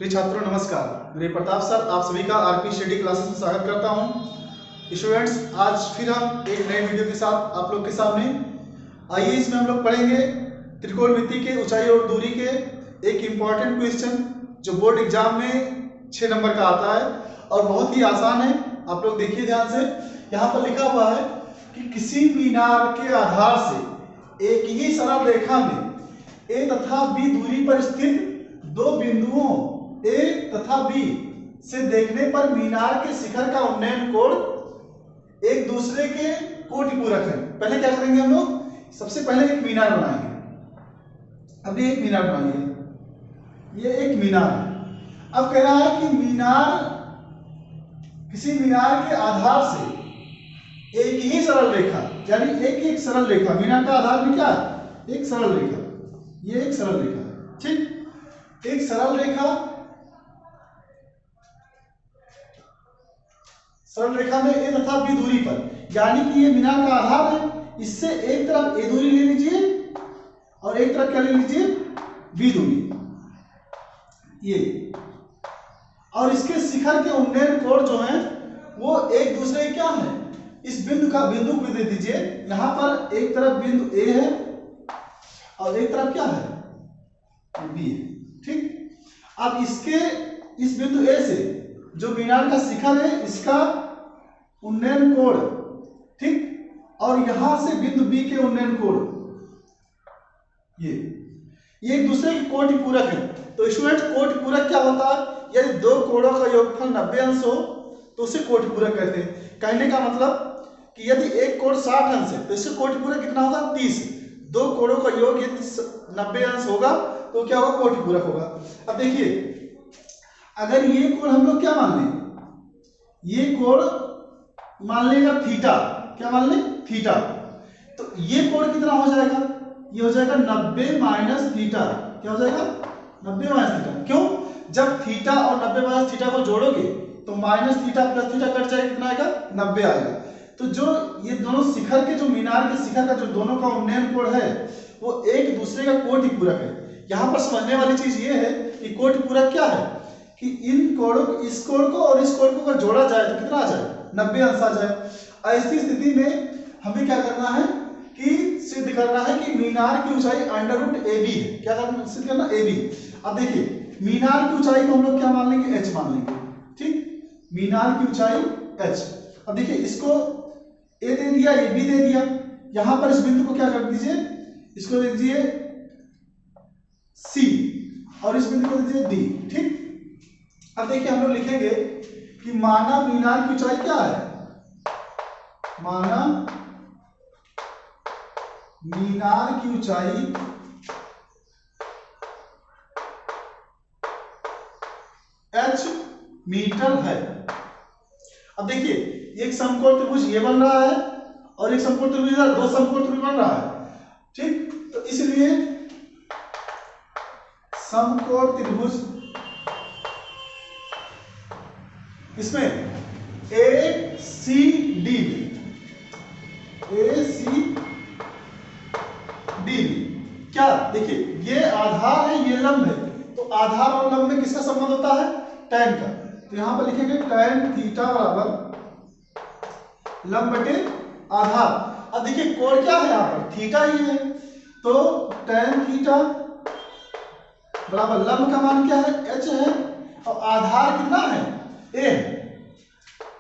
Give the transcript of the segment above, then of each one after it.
प्रिय छात्रों नमस्कार। मेरे प्रताप सर आप सभी का आरपी स्टडी क्लासेस में स्वागत करता हूं। स्टूडेंट्स, आज फिर हम एक नए वीडियो के साथ आप लोग के सामने। आइए इसमें हम लोग पढ़ेंगे त्रिकोणमिति के ऊंचाई और दूरी के एक इम्पॉर्टेंट क्वेश्चन जो बोर्ड एग्जाम में 6 नंबर का आता है और बहुत ही आसान है। आप लोग देखिए ध्यान से, यहाँ पर लिखा हुआ है कि किसी मीनार के आधार से एक ही सरल रेखा में ए तथा बी दूरी पर स्थित दो बिंदुओं ए तथा बी से देखने पर मीनार के शिखर का उन्नयन कोण एक दूसरे के कोटिपूरक है। पहले क्या करेंगे हम लोग, सबसे पहले एक मीनार बनाएंगे। अभी एक मीनार बनाइए, ये एक मीनार है। अब कह रहा है कि मीनार, किसी मीनार के आधार से एक ही सरल रेखा, यानी एक सरल रेखा, मीनार का आधार भी क्या है, एक सरल रेखा, ये एक सरल रेखा है, ठीक। एक सरल रेखा में ए तथा बी दूरी पर, यानी कि ये मीनार का आधार है, इससे एक तरफ ए दूरी ले लीजिए और एक तरफ क्या ले लीजिए, बी दूरी, ये। और इसके शिखर के उन्नयन कोण जो है वो एक दूसरे क्या है, इस बिंदु को दे दीजिए। यहां पर एक तरफ बिंदु ए है और एक तरफ क्या है, बी है, ठीक। अब इस बिंदु ए से जो मीनार का शिखर है इसका उन्नयन कोण, ठीक, और यहां से बिंदु बी के उन्नयन कोण, ये एक दूसरे के कोटिपूरक है। तो स्टूडेंट, कोटिपूरक क्या होता है, यदि दो कोणों का योगफल 90 अंश हो तो उसे कोटिपूरक कहते हैं। कहने का मतलब कि यदि एक कोण 60 अंश है तो इससे कोटिपूरक कितना होगा, 30। दो कोणों का योग यदि 90 अंश होगा तो क्या होगा, कोटिपूरक होगा। अब देखिए, अगर ये कोण हम लोग क्या मान लें, ये कोण मान लेगा थीटा, क्या मान लें, थीटा, तो ये कोण कितना हो जाएगा, ये हो जाएगा 90 माइनस थीटा। क्या हो जाएगा, 90 माइनस थीटा। क्यों, जब थीटा और 90 माइनस थीटा को जोड़ोगे तो minus theta plus theta cut जाएगा, कितना आएगा, 90 आएगा। तो जो ये दोनों शिखर के, जो मीनार के शिखर का जो दोनों का उन्नयन कोण है वो एक दूसरे का कोटिपूरक है। यहां पर समझने वाली चीज ये है कि कोटिपूरक क्या है कि इन कोणों को, इस कोण को और इस कोण को अगर जोड़ा जाए तो कितना आ जाए, 90 अंश आ जाए। ऐसी स्थिति में हमें क्या करना है कि सिद्ध करना है कि मीनार की ऊंचाई √AB है। क्या सिद्ध करना, AB। अब देखिए, मीनार की ऊंचाई को हम लोग क्या मान लेंगे, h मान लेंगे, ठीक। मीनार की ऊंचाई h। अब देखिए, इसको a दे दिया, ये b दे दिया। यहां पर इस बिंदु को क्या कर दीजिए, इसको दे दीजिए c और इस बिंदु को दे दीजिए d, ठीक। अब देखिए, हम लोग लिखेंगे कि माना मीनार की ऊंचाई क्या है, माना मीनार की ऊंचाई h मीटर है। अब देखिए, एक समकोण त्रिभुज ये बन रहा है और एक समकोण त्रिभुज इधर, दो समकोण त्रिभुज बन रहा है, ठीक। तो इसलिए समकोण त्रिभुज, इसमें ACD क्या, देखिए ये आधार है, ये लंब है, तो आधार और लंब में किसका संबंध होता है, tan का। तो यहां पर लिखेंगे tan थीटा बराबर लंब बटे आधार। अब देखिए, कोण क्या है, यहां पर थीटा ही है, तो tan थीटा बराबर लंब का मान क्या है, h है, और आधार कितना है, a है।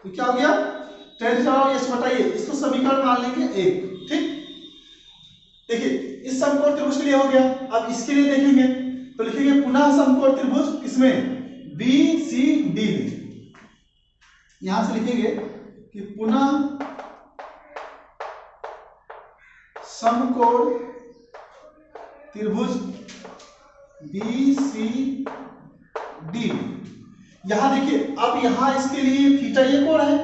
तो क्या हो गया, tan थीटा और h बताइए, इसको समीकरण मान लेंगे 1, ठीक। देखिए, इस समकोण त्रिभुज के लिए हो गया। अब इसके लिए देखेंगे तो लिखेंगे पुनः समकोण त्रिभुज, किसमें, BCD में। यहां से लिखेंगे कि पुनः समकोण त्रिभुज BCD में। यहां देखिए, अब यहां इसके लिए थीटा ये कोण है,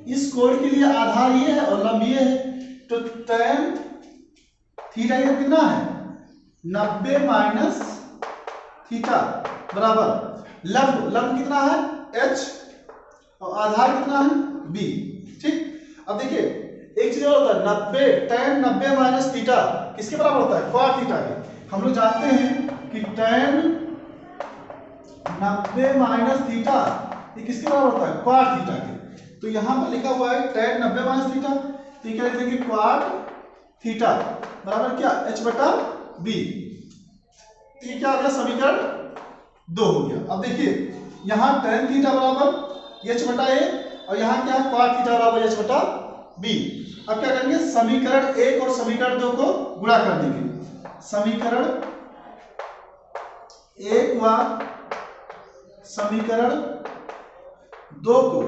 इस कोण के लिए आधार ये है और लंब ये है, तो tan थीटा ये कितना है, 90 माइनस थीटा बराबर लंब कितना है, h, और आधार कितना है, b, ठीक। अब देखिए, एक चीज और होता है, 90 tan 90 माइनस थीटा किसके बराबर होता है, cos थीटा के। हम लोग जानते हैं कि tan 90 माइनस थीटा ये किसके बराबर होता है? क्वाड थीटा के। तो यहाँ पर लिखा हुआ है tan 90 माइनस थीटा, तो ये क्या लिख देंगे? क्वाड थीटा बराबर क्या? h बटा b। तो ये क्या हो गया? समीकरण 2 हो गया। अब देखिए यहाँ tan थीटा बराबर h बटा a और यहाँ क्या है? क्वाड थीटा बराबर h बटा b। अब क्या करेंगे? समीकरण 1 और समीकरण 2 को गुणा कर देंगे। समीकरण 1 व समीकरण 2 को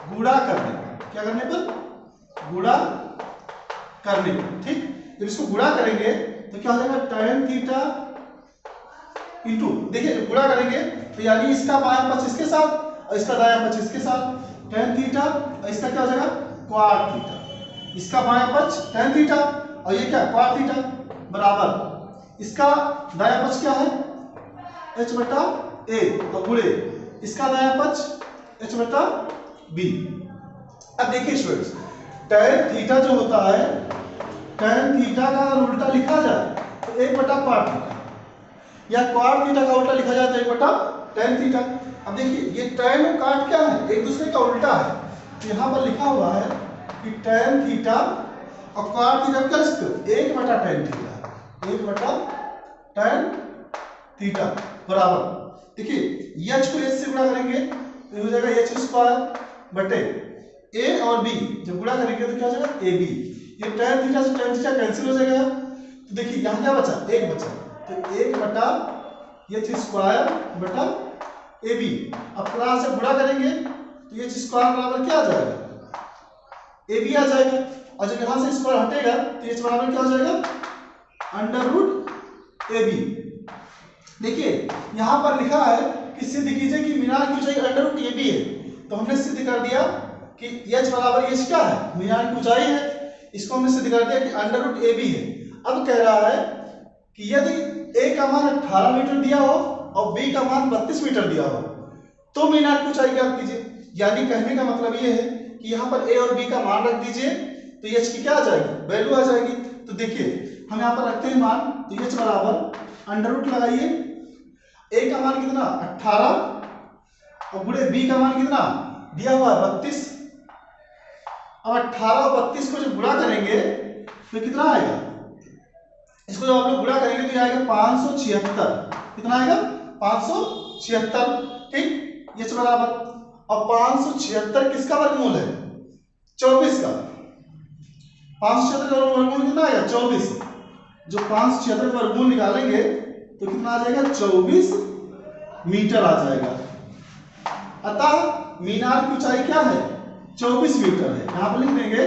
गुणा करने पर, क्या करने पर? गुणा करने पर, ठीक। जब इसको गुणा करेंगे तो क्या हो जाएगा? tan थीटा इंटू, देखिए गुणा करेंगे तो यानी इसका बायां पक्ष इसके साथ और इसका दायां पक्ष इसके साथ, tan थीटा और इसका क्या हो जाएगा? Quad theta. इसका बायां पक्ष tan थीटा और ये क्या? क्वाड थीटा बराबर इसका दायां पक्ष क्या है? h बटा a और गुणे इसका दायां पक्ष h बटा b। अब देखिए स्टूडेंट्स, tan थीटा जो होता है, tan थीटा का अगर उल्टा लिखा जाए तो 1 बटा क्वाड थीटा, या क्वाड थीटा का उल्टा लिखा जाए तो 1 बटा tan थीटा। अब देखिए ये tan और काट क्या है? एक दूसरे का उल्टा है। तो यहाँ पर लिखा हुआ है कि tan थीटा और क्वाड थीटा क्या लिखते हो? 1 बटा tan थीटा, 1 बटा tan थीटा बराबर, देखिए h को h से गुणा करेंगे तो हो जाएगा h स्क्वायर बटे a और b, जब गुणा करेंगे तो क्या हो जाएगा? ab। ये tan थीटा से tan थीटा कैंसिल हो जाएगा। तो देखिए यहाँ क्या बचा? 1 बचा, तो 1 बटा h स्क्वायर बटा ab। अब प्लस से गुणा करेंगे तो h स्क्वायर बराबर क्या आ जाएगा? ab आ जाएगा। और जब यहाँ से स्क्वायर हटेगा तो h बराबर क्या हो जाएगा? Under root ab। देखिए यहाँ पर लिखा है कि सिद्ध कीजिए कि मीनार की ऊंचाई अंडर रूट ab है, तो हमने सिद्ध कर दिया कि h बराबर h क्या है? मीनार की ऊंचाई है। इसको हमने सिद्ध कर दिया कि अंडर रूट ab है। अब कह रहा है कि यदि a का मान 18 मीटर दिया हो और b का मान 32 मीटर दिया हो तो मीनार की ऊंचाई ज्ञात कीजिए। यानी कहने का मतलब ये है कि यहाँ पर a और b का मान रख दीजिए तो h की क्या आ जाएगी? वैल्यू आ जाएगी। तो देखिए हम यहाँ पर रखते हैं मान, तो h बराबर अंडर रूट लगाइए, a का मान कितना? 18 और गुणे b का मान कितना दिया हुआ है? 32। अब 18 और 32 को जब गुणा करेंगे तो कितना आएगा? इसको जब आप लोग गुणा करेंगे तो आएगा 576। कितना आएगा? 576, ठीक। h बराबर, और 576 किसका वर्गमूल है? 24 का। 576 का वर्गमूल कितना आएगा? 24। जो 576 का वर्गमूल निकालेंगे तो कितना आ जाएगा? 24 मीटर आ जाएगा। अतः मीनार की ऊंचाई क्या है? 24 मीटर है। यहां पर लिख देंगे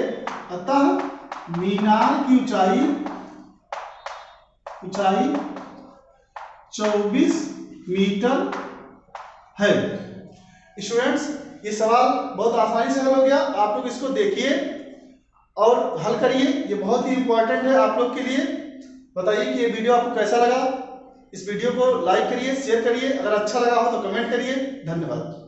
अतः मीनार की ऊंचाई 24 मीटर है। स्टूडेंट्स ये सवाल बहुत आसानी से हल हो गया। आप लोग इसको देखिए और हल करिए, ये बहुत ही इंपॉर्टेंट है आप लोग के लिए। बताइए कि ये वीडियो आपको कैसा लगा। इस वीडियो को लाइक करिए, शेयर करिए, अगर अच्छा लगा हो तो कमेंट करिए। धन्यवाद।